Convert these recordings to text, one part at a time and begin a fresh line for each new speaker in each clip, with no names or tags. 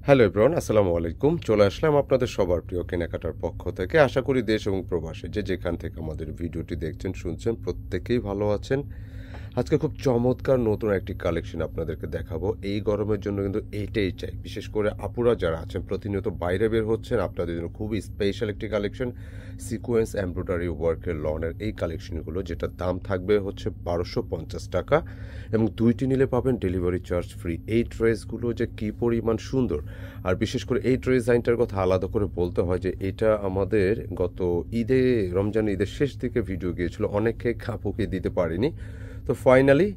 Hello everyone, আসসালামু আলাইকুম। চলে আসলাম আপনাদের সবার প্রিয় কেনাকাটার পক্ষ থেকে। আশা করি দেশ এবং প্রবাসে যে যেখান থেকে আমাদের ভিডিওটি দেখছেন শুনছেন প্রত্যেকেই ভালো আছেন। আজকে খুব চমৎকার নতুন একটি কালেকশন আপনাদেরকে দেখাবো। এই গরমের জন্য কিন্তু এইটাই চাই, বিশেষ করে আপুরা যারা আছেন প্রতিনিয়ত বাইরে বের হচ্ছেন, আপনাদের জন্য খুবই স্পেশাল একটি কালেকশন। সিকোয়েন্স এমব্রয়ডারি ওয়ার্কের লনের এই কালেকশনগুলো, যেটার দাম থাকবে হচ্ছে 1250 টাকা এবং দুইটি নিলে পাবেন ডেলিভারি চার্জ ফ্রি। এই ড্রেসগুলো যে কী পরিমাণ সুন্দর, আর বিশেষ করে এই ডিজাইনটার কথা আলাদা করে বলতে হয় যে এটা আমাদের গত ঈদে, রমজান ঈদের শেষ দিকে ভিডিও গিয়েছিল, অনেকে কাপুকে দিতে পারিনি। তো ফাইনালি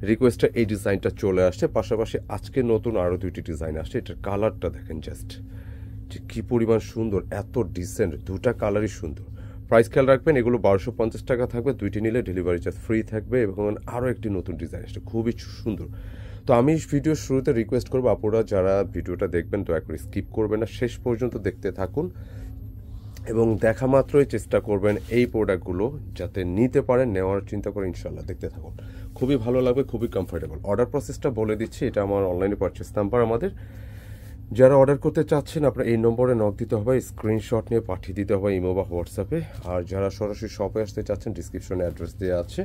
রিকোয়েস্টটা এই ডিজাইনটা চলে আসছে, পাশাপাশি আজকে নতুন আরও দুইটি ডিজাইন আসছে। এটার কালারটা দেখেন জাস্ট যে কী পরিমাণ সুন্দর, এত ডিসেন্ট, দুটা কালারই সুন্দর। প্রাইস খেয়াল রাখবেন, এগুলো 1250 টাকা থাকবে, দুইটি নিলে ডেলিভারি চার্জ ফ্রি থাকবে এবং আরও একটি নতুন ডিজাইন আসছে, খুবই সুন্দর। তো আমি ভিডিওর শুরুতে রিকোয়েস্ট করবো আপনারা যারা ভিডিওটা দেখবেন দয়া করে স্কিপ করবেন না, শেষ পর্যন্ত দেখতে থাকুন এবং দেখা মাত্রই চেষ্টা করবেন এই প্রোডাক্টগুলো যাতে নিতে পারেন, নেওয়ার চিন্তা করে ইনশাল্লাহ দেখতে থাকুন, খুবই ভালো লাগবে, খুবই কমফোর্টেবল। অর্ডার প্রসেসটা বলে দিচ্ছি, এটা আমার অনলাইনে পারচেস নাম্বার। আমাদের যারা অর্ডার করতে চাচ্ছেন আপনার এই নম্বরে নক দিতে হবে, স্ক্রিনশট নিয়ে পাঠিয়ে দিতে হবে ইমো বা হোয়াটসঅ্যাপে। আর যারা সরাসরি শপে আসতে চাচ্ছেন ডিসক্রিপশনে অ্যাড্রেস দেওয়া আছে,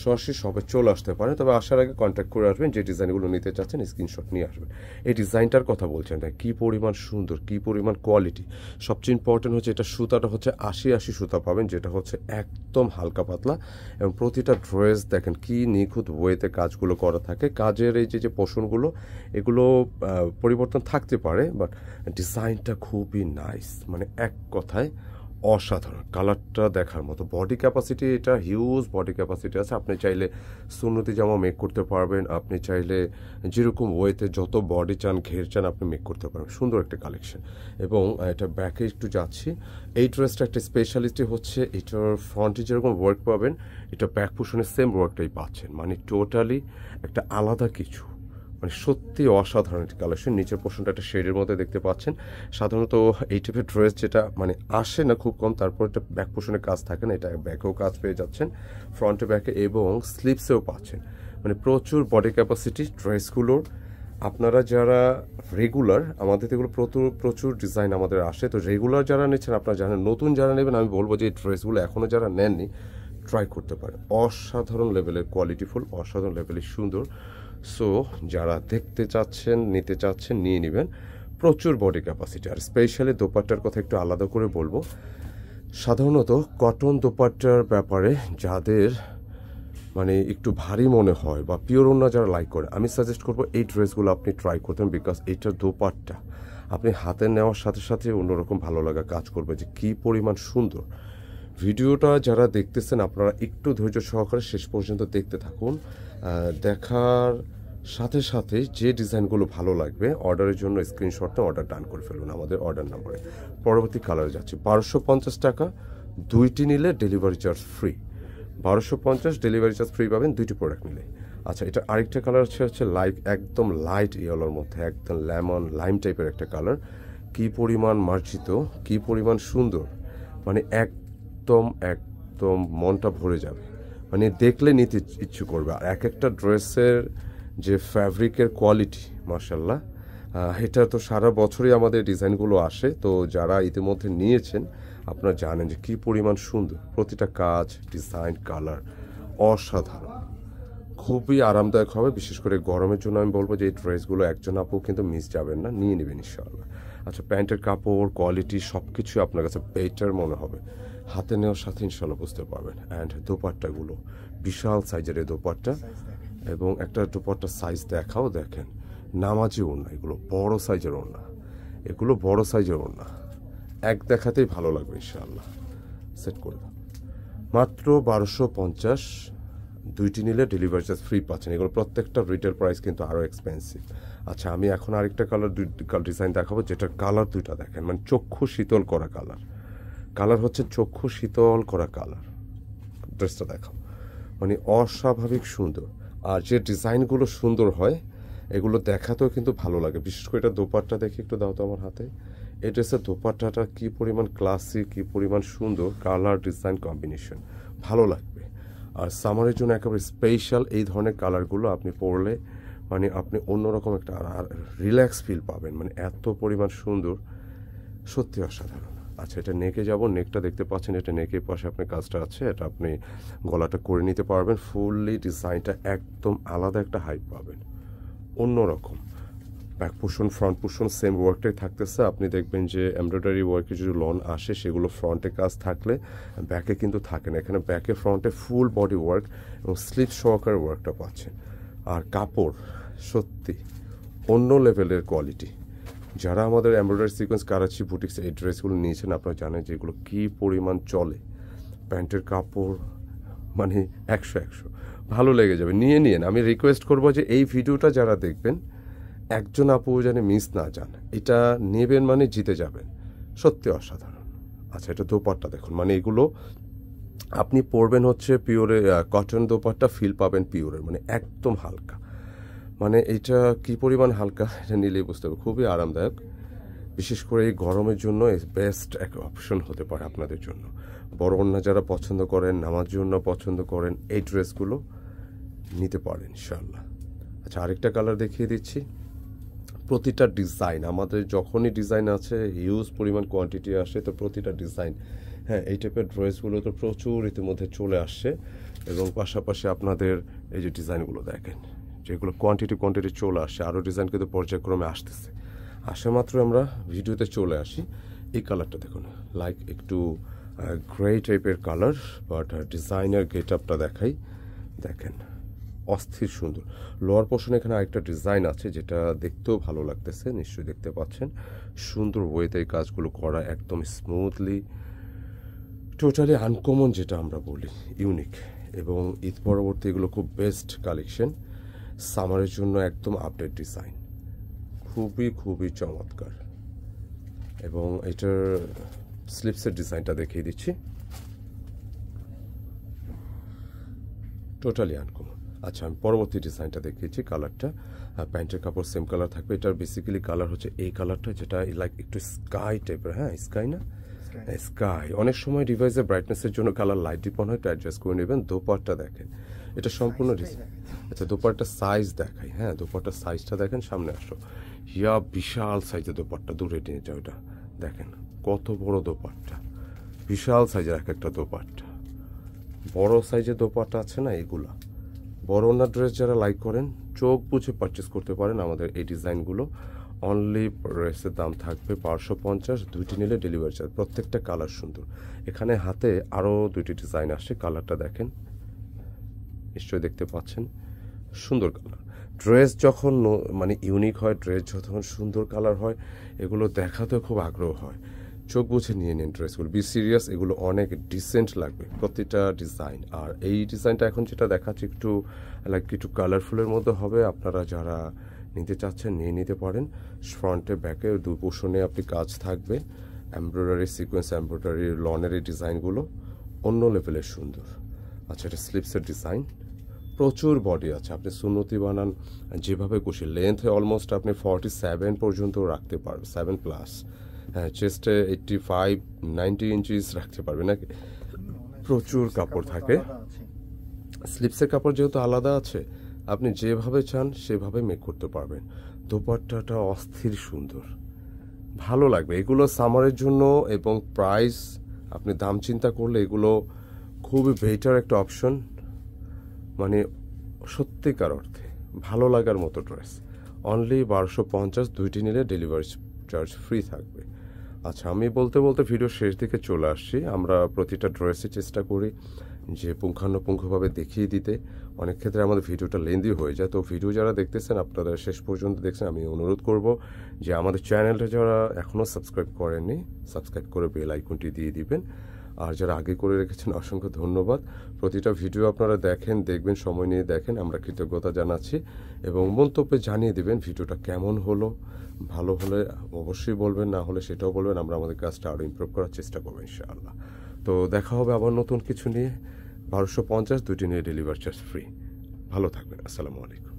সরাসরি শপে চলে আসতে পারেন। তবে আসার আগে কন্ট্যাক্ট করে আসবেন, যে ডিজাইনগুলো নিতে চাচ্ছেন স্ক্রিনশট নিয়ে আসবেন। এই ডিজাইনটার কথা বলছেন না, কী পরিমাণ সুন্দর, কী পরিমাণ কোয়ালিটি। সবচেয়ে ইম্পর্টেন্ট হচ্ছে এটা সুতাটা হচ্ছে 80 সুতা পাবেন, যেটা হচ্ছে একদম হালকা পাতলা এবং প্রতিটা ড্রেস দেখেন কি নিখুঁত ওয়েতে কাজগুলো করা থাকে। কাজের এই যে পোর্শনগুলো, এগুলো পরিবর্তন থাকতে পারে, বাট ডিজাইনটা খুবই নাইস, মানে এক কথায় অসাধারণ। কালারটা দেখার মতো, বডি ক্যাপাসিটি, এটা হিউজ বডি ক্যাপাসিটি আছে। আপনি চাইলে সুন্নতি জামা মেক করতে পারবেন, আপনি চাইলে যেরকম ওয়েতে যত বডি চান, ঘের চান, আপনি মেক করতে পারবেন। সুন্দর একটা কালেকশন। এবং এটা ব্যাকে একটু যাচ্ছি, এই ড্রেসটা একটা স্পেশালিটি হচ্ছে এটার ফ্রন্টে যেরকম ওয়ার্ক পাবেন, এটা ব্যাক পোর্শনের সেম ওয়ার্কটাই পাচ্ছেন, মানে টোটালি একটা আলাদা কিছু, মানে সত্যি অসাধারণ একটি কালেকশন। নিচের পোর্শনটা একটা শেডের মধ্যে দেখতে পাচ্ছেন। সাধারণত এই টাইপের ড্রেস যেটা মানে আসে না খুব কম, তারপর একটা ব্যাক পোর্শনের কাজ থাকে না, এটা ব্যাকেও কাজ পেয়ে যাচ্ছেন, ফ্রন্টে ব্যাকে এবং স্লিপসেও পাচ্ছেন। মানে প্রচুর বডি ক্যাপাসিটি ড্রেসগুলোর। আপনারা যারা রেগুলার, আমাদের এগুলো প্রচুর ডিজাইন আমাদের আসে, তো রেগুলার যারা নিচ্ছেন আপনারা জানেন। নতুন যারা নেবেন আমি বলবো যে এই ড্রেসগুলো এখনও যারা নেননি ট্রাই করতে পারেন। অসাধারণ লেভেলের কোয়ালিটিফুল, অসাধারণ লেভেলের সুন্দর। সো যারা দেখতে চাচ্ছেন, নিতে চাচ্ছেন, নিয়ে নেবেন। প্রচুর বডি ক্যাপাসিটি। আর স্পেশালি দোপাট্টার কথা একটু আলাদা করে বলবো। সাধারণত কটন দোপাট্টার ব্যাপারে যাদের মানে একটু ভারী মনে হয় বা পিওর ওড়না যারা লাইক করে, আমি সাজেস্ট করবো এই ড্রেসগুলো আপনি ট্রাই করতেন, বিকজ এইটার দোপাট্টা আপনি হাতে নেওয়ার সাথে সাথে অন্যরকম ভালো লাগা কাজ করবে যে কী পরিমাণ সুন্দর। ভিডিওটা যারা দেখতেছেন আপনারা একটু ধৈর্য সহকারে শেষ পর্যন্ত দেখতে থাকুন। দেখার সাথে সাথে যে ডিজাইনগুলো ভালো লাগবে অর্ডারের জন্য স্ক্রিনশটটা অর্ডার ডান করে ফেলুন আমাদের অর্ডার নাম্বারে। পরবর্তী কালারে যাচ্ছে 1250 টাকা, দুইটি নিলে delivery charge free. 1250 delivery charge free পাবেন দুইটি প্রোডাক্ট নিলে। আচ্ছা, এটা আরেকটা কালার হচ্ছে একদম লাইট ইয়েলোর মধ্যে, একদম লেমন লাইম টাইপের একটা কালার। কী পরিমাণ মার্জিত, কী পরিমাণ সুন্দর, মানে একদম একদম মনটা ভরে যাবে, মানে দেখলে নিতে ইচ্ছু করবে। আর এক একটা ড্রেসের যে ফ্যাব্রিকের কোয়ালিটি, মাশাল্লাহ, এটা তো সারা বছরই আমাদের ডিজাইনগুলো আসে। তো যারা ইতিমধ্যে নিয়েছেন আপনারা জানেন যে কী পরিমাণ সুন্দর, প্রতিটা কাজ, ডিজাইন, কালার অসাধারণ, খুবই আরামদায়ক হবে। বিশেষ করে গরমের জন্য আমি বলবো যে এই ড্রেসগুলো একজন আপু কিন্তু মিস যাবেন না, নিয়ে নেবেন ইনশাআল্লাহ। আচ্ছা, প্যান্টের কাপড়, কোয়ালিটি সব কিছুই আপনার কাছে বেটার মনে হবে, হাতে নেওয়ার সাথে ইনশাল্লাহ বুঝতে পারবেন। অ্যান্ড দোপাট্টাগুলো বিশাল সাইজের এই দোপাট্টা, এবং একটা দোপাট্টা সাইজ দেখাও, দেখেন নামাজি ওড়না, এগুলো বড় সাইজের ওড়না, এগুলো বড় সাইজের ওড়না, এক দেখাতেই ভালো লাগবে ইনশাআল্লাহ। সেট করে দাও, মাত্র 1250, দুইটি নিলে ডেলিভারি চার্জ ফ্রি পাচ্ছেন। এগুলো প্রত্যেকটা রিটেল প্রাইস কিন্তু আরও এক্সপেন্সিভ। আচ্ছা, আমি এখন আরেকটা কালার ডিজাইন দেখাবো, যেটার কালার দুইটা দেখেন, মানে চক্ষু শীতল করা কালার। কালার হচ্ছে চক্ষু শীতল করা কালার। ড্রেসটা দেখাও, মানে অস্বাভাবিক সুন্দর। আর যে ডিজাইনগুলো সুন্দর হয় এগুলো দেখাতেও কিন্তু ভালো লাগে। বিশেষ করে এটা দোপাট্টা দেখে একটু দাও তো আমার হাতে। এই ড্রেসের দোপাট্টাটা কী পরিমাণ ক্লাসিক, কী পরিমাণ সুন্দর, কালার ডিজাইন কম্বিনেশন ভালো লাগবে। আর সামারের জন্য একেবারে স্পেশাল এই ধরনের কালারগুলো আপনি পরলে মানে আপনি অন্যরকম একটা রিল্যাক্স ফিল পাবেন, মানে এত পরিমাণ সুন্দর, সত্যি অসাধারণ। আচ্ছা, এটা নেকে যাব, নেকটা দেখতে পাচ্ছেন, এটা নেকের পাশে আপনার কাজটা আছে, এটা আপনি গলাটা করে নিতে পারবেন। ফুললি ডিজাইনটা একদম আলাদা একটা হাইপ পাবেন, অন্যরকম। Back portion front portion same ওয়ার্কটাই থাকতেছে। আপনি দেখবেন যে এমব্রয়ডারি ওয়ার্কের যে লন আসে সেগুলো ফ্রন্টে কাজ থাকলে ব্যাকে কিন্তু থাকে না। এখানে ব্যাকে ফ্রন্টে ফুল বডি ওয়ার্ক এবং স্লিভ সহকারে ওয়ার্কটা পাচ্ছেন। আর কাপড় সত্যি অন্য লেভেলের কোয়ালিটি। যারা আমাদের এমব্রয়ডারি সিকোয়েন্স কারাচি বুটিক্স এই ড্রেসগুলো নিয়েছেন আপনারা জানেন যে এগুলো কী পরিমাণ চলে। প্যান্টের কাপড় মানে 100 ভালো লেগে যাবে, নিয়ে নিন। আমি রিকোয়েস্ট করবো যে এই ভিডিওটা যারা দেখবেন একজন আপু যেন মিস না যান, এটা নেবেন মানে জিতে যাবেন, সত্যি অসাধারণ। আচ্ছা, এটা দোপাট্টা দেখুন, মানে এগুলো আপনি পরবেন হচ্ছে পিওরে কটন দোপাট্টা, ফিল পাবেন পিওরের, মানে একদম হালকা। মানে এটা কি পরিমাণ হালকা এটা নিলেই বুঝতে হবে, খুবই আরামদায়ক। বিশেষ করে এই গরমের জন্য বেস্ট এক অপশন হতে পারে আপনাদের জন্য। বড় ওড়না যারা পছন্দ করেন, নামার জন্য পছন্দ করেন, এই ড্রেসগুলো নিতে পারেন ইনশাআল্লাহ। আচ্ছা, আরেকটা কালার দেখিয়ে দিচ্ছি। প্রতিটা ডিজাইন আমাদের যখনই ডিজাইন আছে হিউজ পরিমাণ কোয়ান্টিটি আসে, তো প্রতিটা ডিজাইন, হ্যাঁ, এই টাইপের ড্রেসগুলো তো প্রচুর ইতিমধ্যে চলে আসছে। এবং পাশাপাশি আপনাদের এই যে ডিজাইনগুলো দেখেন, যেগুলো কোয়ান্টিটি চলে আসে, আরও ডিজাইন কিন্তু পর্যায়ক্রমে আসতেছে। আসা মাত্র আমরা ভিডিওতে চলে আসি। এই কালারটা দেখুন, লাইক একটু গ্রে টাইপের কালার, বাট ডিজাইনার গেট আপটা দেখাই, দেখেন অস্থির সুন্দর। লোয়ার পোর্শনে এখানে আরেকটা ডিজাইন আছে যেটা দেখতেও ভালো লাগতেছে, নিশ্চয়ই দেখতে পাচ্ছেন। সুন্দর ওয়েতে এই কাজগুলো করা, একদম স্মুথলি, টোটালি আনকমন যেটা আমরা বলি, ইউনিক। এবং ঈদ পরবর্তী এগুলো খুব বেস্ট কালেকশন, সামারের জন্য একদম আপডেট ডিজাইন, খুবই চমৎকার। এবং এটার স্লিপসের ডিজাইনটা দেখিয়ে দিচ্ছি, টোটালি আনকমন। আচ্ছা, আমি পরবর্তী ডিজাইনটা দেখিয়েছি, কালারটা প্যান্টের কাপড় সেম কালার থাকবে। এটার বেসিক্যালি কালার হচ্ছে এই কালারটা, যেটা লাইক একটু স্কাই টাইপের, হ্যাঁ স্কাই না, স্কাই। অনেক সময় ডিভাইসের ব্রাইটনেসের জন্য কালার লাইট ডিপ হয়, একটু অ্যাডজাস্ট করে নেবেন। দোপাট্টা দেখেন, এটা সম্পূর্ণ ডিজাইন। আচ্ছা, দোপাট্টার সাইজ দেখাই, হ্যাঁ দোপাট্টার সাইজটা দেখেন, সামনে আসো, ইয়া বিশাল সাইজের দোপাট্টা, দূরে নিয়ে যাও, এটা দেখেন কত বড় দোপাট্টা, বিশাল সাইজের এক একটা দোপাট্টা। বড় সাইজের দোপাট্টা আছে না, এগুলা বড় ওড়না ড্রেস যারা লাইক করেন চোখ বুঝে পারচেস করতে পারেন আমাদের এই ডিজাইনগুলো। অনলি ড্রেসের দাম থাকবে 550, দুইটি নিলে ডেলিভারি চার্জ। প্রত্যেকটা কালার সুন্দর। এখানে হাতে আরও দুইটি ডিজাইন আসছে, কালারটা দেখেন, নিশ্চয়ই দেখতে পাচ্ছেন, সুন্দর কালার। ড্রেস যখন মানে ইউনিক হয়, ড্রেস যখন সুন্দর কালার হয়, এগুলো দেখাতেও খুব আগ্রহ হয়। চোখ বুঝে নিয়ে নিন ড্রেসগুলো, বি সিরিয়াস, এগুলো অনেক ডিসেন্ট লাগবে প্রতিটা ডিজাইন। আর এই ডিজাইনটা এখন যেটা দেখাচ্ছি একটু লাইক একটু কালারফুলের মধ্যে হবে, আপনারা যারা নিতে চাচ্ছেন নিয়ে নিতে পারেন। ফ্রন্টে ব্যাকে দুই পোর্শনে আপনি কাজ থাকবে, এমব্রয়ডারি সিকোয়েন্স, এমব্রয়ডারি লনের এই ডিজাইনগুলো অন্য লেভেলের সুন্দর। আচ্ছা, এটা স্লিপসের ডিজাইন, প্রচুর বডি আছে, আপনি সুন্নতি বানান যেভাবে খুশি। লেন্থে অলমোস্ট আপনি 47 পর্যন্ত রাখতে পারবেন, 7+। হ্যাঁ, চেস্টে 85-90 ইঞ্চিস রাখতে পারবে নাকি, প্রচুর কাপড় থাকে। স্লিপসের কাপড় যেহেতু আলাদা আছে, আপনি যেভাবে চান সেভাবে মেক করতে পারবেন। দোপাট্টাটা অস্থির সুন্দর, ভালো লাগবে। এগুলো সামারের জন্য, এবং প্রাইস আপনি দাম চিন্তা করলে এগুলো খুবই বেটার একটা অপশন, মানে সত্যিকার অর্থে ভালো লাগার মতো ড্রেস। অনলি 1250, দুইটি নিলে ডেলিভারি চার্জ ফ্রি থাকবে। আচ্ছা, আমি বলতে ভিডিও শেষ দিকে চলে আসছি। আমরা প্রতিটা ড্রেসের চেষ্টা করি যে পুঙ্খানুপুঙ্খভাবে দেখিয়ে দিতে। অনেক ক্ষেত্রে আমাদের ভিডিওটা লেন্দি হয়ে যায়, তো ভিডিও যারা দেখতেছেন আপনারা শেষ পর্যন্ত দেখছেন, আমি অনুরোধ করব যে আমাদের চ্যানেলটা যারা এখনও সাবস্ক্রাইব করেননি, সাবস্ক্রাইব করে বেল আইকনটি দিয়ে দিবেন। আর যারা আগে করে রেখেছেন অসংখ্য ধন্যবাদ। প্রতিটা ভিডিও আপনারা দেখবেন, সময় নিয়ে দেখেন, আমরা কৃতজ্ঞতা জানাচ্ছি। এবং মন্তব্যে জানিয়ে দেবেন ভিডিওটা কেমন হলো। ভালো হলে অবশ্যই বলবেন, না হলে সেটাও বলবেন, আমরা আমাদের কাজটা আরও ইমপ্রুভ করার চেষ্টা করবো ইনশাআল্লাহ। তো দেখা হবে আবার নতুন কিছু নিয়ে। 1250, দুইটি নিয়ে ডেলিভারি চার্জ ফ্রি। ভালো থাকবেন, আসসালামু আলাইকুম।